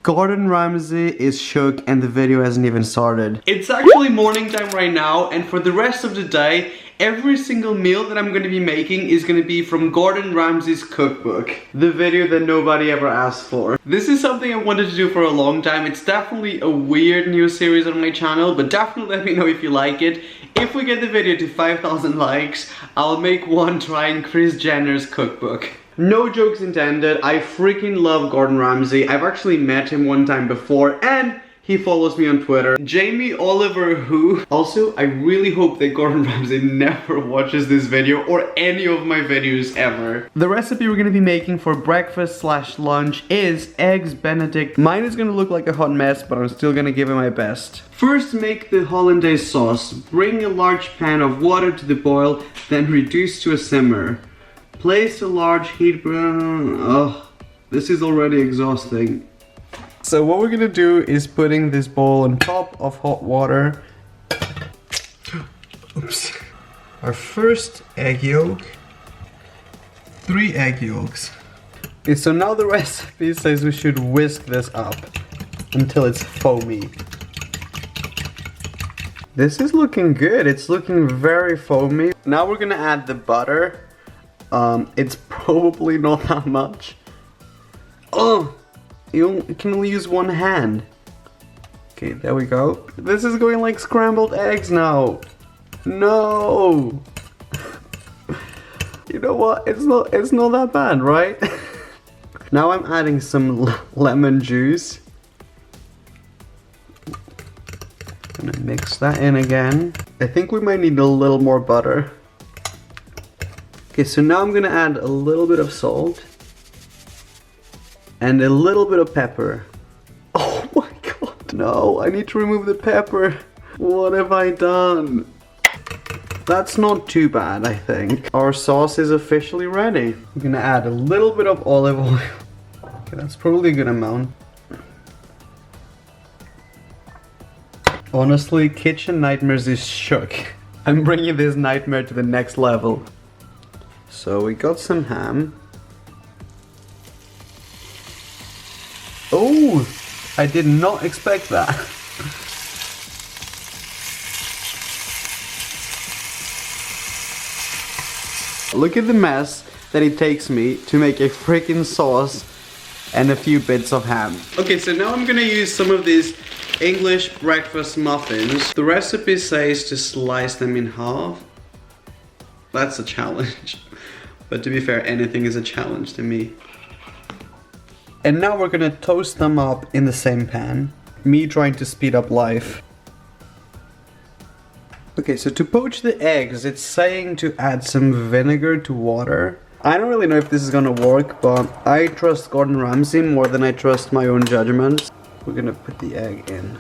Gordon Ramsay is shook and the video hasn't even started. It's actually morning time right now, and for the rest of the day, every single meal that I'm going to be making is going to be from Gordon Ramsay's cookbook. The video that nobody ever asked for. This is something I wanted to do for a long time. It's definitely a weird new series on my channel, but definitely let me know if you like it. If we get the video to 5,000 likes, I'll make one trying Kris Jenner's cookbook. No jokes intended, I freaking love Gordon Ramsay. I've actually met him one time before and he follows me on Twitter. Jamie Oliver who? Also, I really hope that Gordon Ramsay never watches this video or any of my videos ever. The recipe we're gonna be making for breakfast slash lunch is eggs Benedict. Mine is gonna look like a hot mess, but I'm still gonna give it my best. First, make the hollandaise sauce. Bring a large pan of water to the boil, then reduce to a simmer. Place a large heat brown. Oh, this is already exhausting. So what we're gonna do is putting this bowl on top of hot water. Oops. Our first egg yolk. 3 egg yolks. Okay, so now the recipe says we should whisk this up until it's foamy. This is looking good. It's looking very foamy. Now we're gonna add the butter. It's probably not that much. Oh, you can only use one hand. Okay, there we go. This is going like scrambled eggs now. No. You know what? It's not that bad, right? Now I'm adding some lemon juice. Gonna mix that in again. I think we might need a little more butter. Okay, so now I'm gonna add a little bit of salt and a little bit of pepper. Oh my god, no, I need to remove the pepper. What have I done? That's not too bad, I think. Our sauce is officially ready. I'm gonna add a little bit of olive oil. Okay, that's probably a good amount. Honestly, Kitchen Nightmares is shook. I'm bringing this nightmare to the next level. So we got some ham. Oh, I did not expect that. Look at the mess that it takes me to make a freaking sauce and a few bits of ham. Okay, so now I'm gonna use some of these English breakfast muffins. The recipe says to slice them in half. That's a challenge. But to be fair, anything is a challenge to me. And now we're gonna toast them up in the same pan. Me trying to speed up life. Okay, so to poach the eggs, it's saying to add some vinegar to water. I don't really know if this is gonna work, but I trust Gordon Ramsay more than I trust my own judgment. We're gonna put the egg in.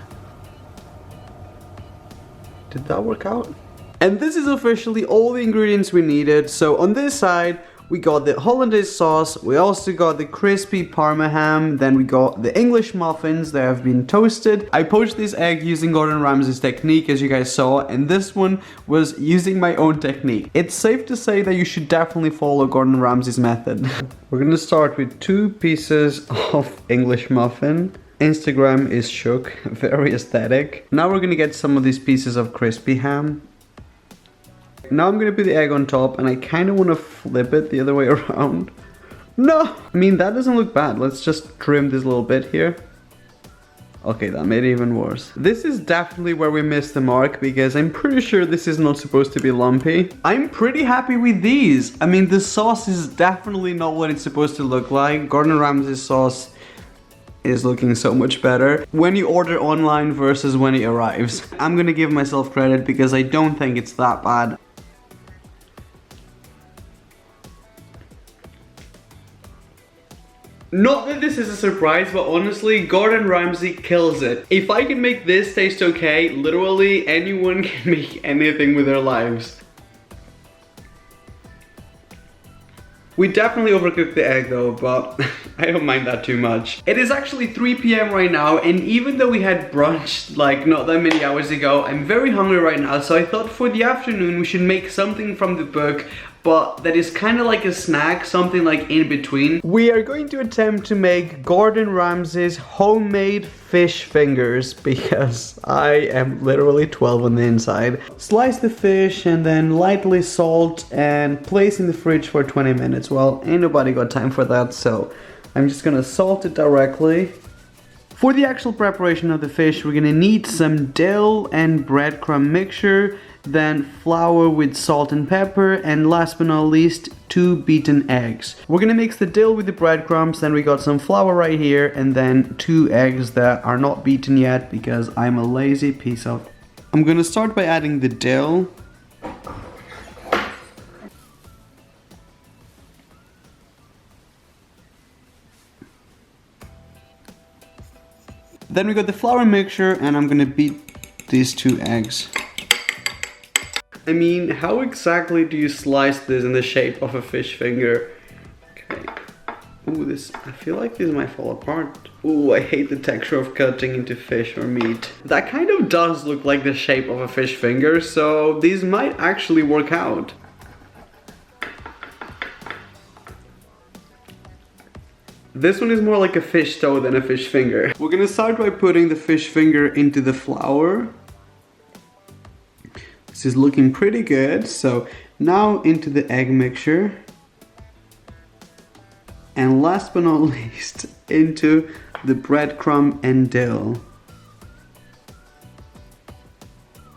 Did that work out? And this is officially all the ingredients we needed. So on this side, we got the hollandaise sauce, we also got the crispy parma ham, then we got the English muffins that have been toasted. I poached this egg using Gordon Ramsay's technique, as you guys saw, and this one was using my own technique. It's safe to say that you should definitely follow Gordon Ramsay's method. We're gonna start with 2 pieces of English muffin. Instagram is shook, very aesthetic. Now we're gonna get some of these pieces of crispy ham. Now I'm gonna put the egg on top and I kind of want to flip it the other way around. No! I mean, that doesn't look bad. Let's just trim this little bit here. Okay, that made it even worse. This is definitely where we missed the mark because I'm pretty sure this is not supposed to be lumpy. I'm pretty happy with these. I mean, the sauce is definitely not what it's supposed to look like. Gordon Ramsay's sauce is looking so much better when you order online versus when it arrives. I'm gonna give myself credit because I don't think it's that bad. Not that this is a surprise, but honestly, Gordon Ramsay kills it. If I can make this taste okay, literally anyone can make anything with their lives. We definitely overcooked the egg though, but I don't mind that too much. It is actually 3 p.m. right now, and even though we had brunch like not that many hours ago, I'm very hungry right now, so I thought for the afternoon we should make something from the book. but that is kind of like a snack, something like in between. We are going to attempt to make Gordon Ramsay's homemade fish fingers because I am literally 12 on the inside. Slice the fish and then lightly salt and place in the fridge for 20 minutes. Well, ain't nobody got time for that, so I'm just gonna salt it directly. For the actual preparation of the fish, we're gonna need some dill and breadcrumb mixture, then flour with salt and pepper, and last but not least, 2 beaten eggs. We're gonna mix the dill with the breadcrumbs, then we got some flour right here, and then 2 eggs that are not beaten yet because I'm a lazy piece of... I'm gonna start by adding the dill. Then we got the flour mixture, and I'm gonna beat these 2 eggs. I mean, how exactly do you slice this in the shape of a fish finger? Okay. Ooh, I feel like this might fall apart. Ooh, I hate the texture of cutting into fish or meat. That kind of does look like the shape of a fish finger, so these might actually work out. This one is more like a fish toe than a fish finger. We're gonna start by putting the fish finger into the flour. This is looking pretty good, so now into the egg mixture. And last but not least, into the breadcrumb and dill.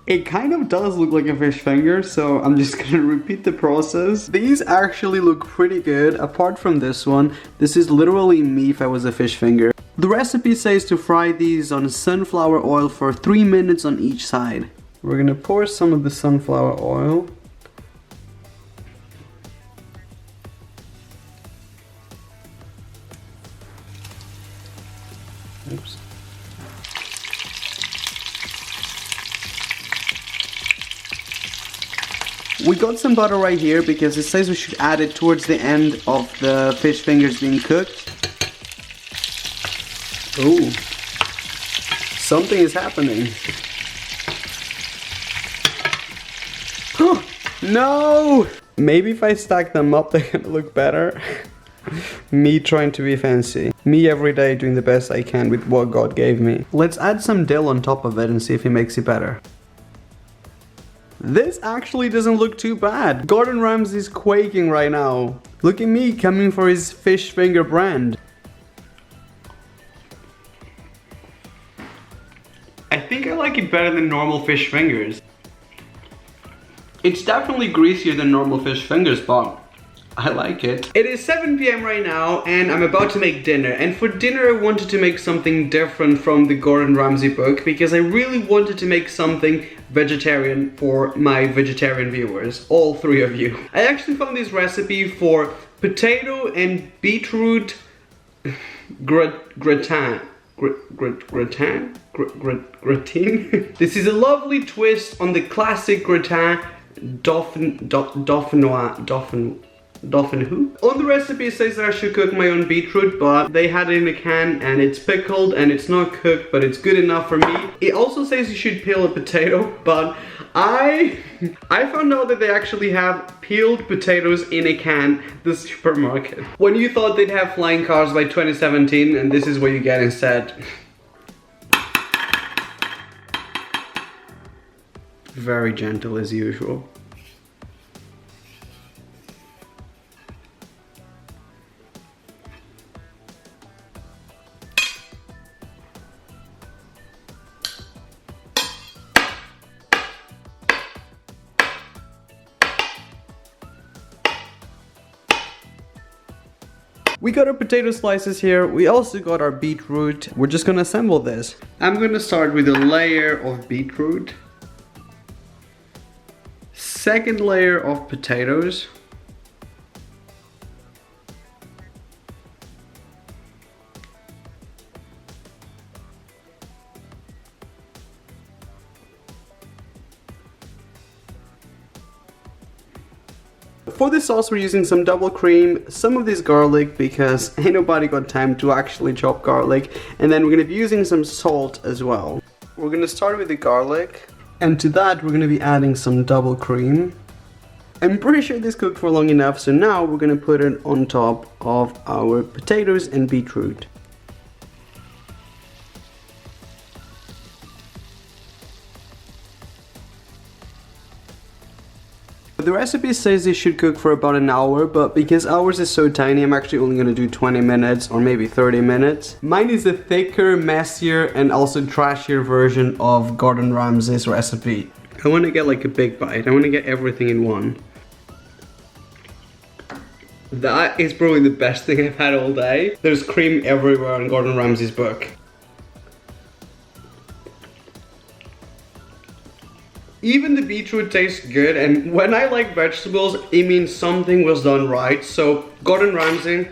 It kind of does look like a fish finger, so I'm just gonna repeat the process. These actually look pretty good, apart from this one. This is literally me if I was a fish finger. The recipe says to fry these on sunflower oil for 3 minutes on each side. We're gonna pour some of the sunflower oil. Oops. We got some butter right here because it says we should add it towards the end of the fish fingers being cooked. Ooh, something is happening. No! Maybe if I stack them up, they're gonna look better. Me trying to be fancy. Me every day doing the best I can with what God gave me. Let's add some dill on top of it and see if it makes it better. This actually doesn't look too bad. Gordon Ramsay's quaking right now. Look at me coming for his fish finger brand. I think I like it better than normal fish fingers. It's definitely greasier than normal fish fingers, but I like it. It is 7 p.m. right now and I'm about to make dinner. And for dinner I wanted to make something different from the Gordon Ramsay book because I really wanted to make something vegetarian for my vegetarian viewers, all 3 of you. I actually found this recipe for potato and beetroot gratin. Gratin? This is a lovely twist on the classic gratin Dauphine who? On the recipe it says that I should cook my own beetroot, but they had it in a can and it's pickled and it's not cooked, but it's good enough for me. It also says you should peel a potato, but I found out that they actually have peeled potatoes in a can at the supermarket. When you thought they'd have flying cars by 2017, and this is what you get instead. Very gentle as usual. We got our potato slices here, we also got our beetroot. We're just gonna assemble this. I'm gonna start with a layer of beetroot. Second layer of potatoes. For this sauce we're using some double cream, some of this garlic because ain't nobody got time to actually chop garlic, and then we're going to be using some salt as well. We're going to start with the garlic, and to that we're going to be adding some double cream. I'm pretty sure this cooked for long enough, so now we're gonna put it on top of our potatoes and beetroot. The recipe says it should cook for about an hour, but because ours is so tiny, I'm actually only gonna do 20 minutes or maybe 30 minutes. Mine is a thicker, messier, and also trashier version of Gordon Ramsay's recipe. I wanna get like a big bite. I wanna get everything in one. That is probably the best thing I've had all day. There's cream everywhere in Gordon Ramsay's book. Even the beetroot tastes good, and when I like vegetables, it means something was done right. So, Gordon Ramsay,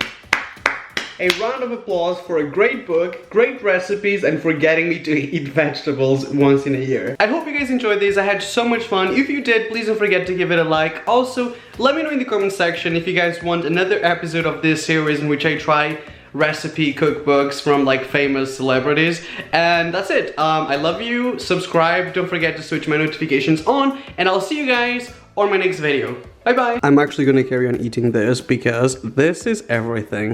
a round of applause for a great book, great recipes, and for getting me to eat vegetables once in a year. I hope you guys enjoyed this. I had so much fun. If you did, please don't forget to give it a like. Also, let me know in the comment section if you guys want another episode of this series in which I try recipe cookbooks from like famous celebrities. And that's it. I love you. Subscribe. Don't forget to switch my notifications on, and I'll see you guys on my next video. Bye bye. I'm actually gonna carry on eating this because this is everything.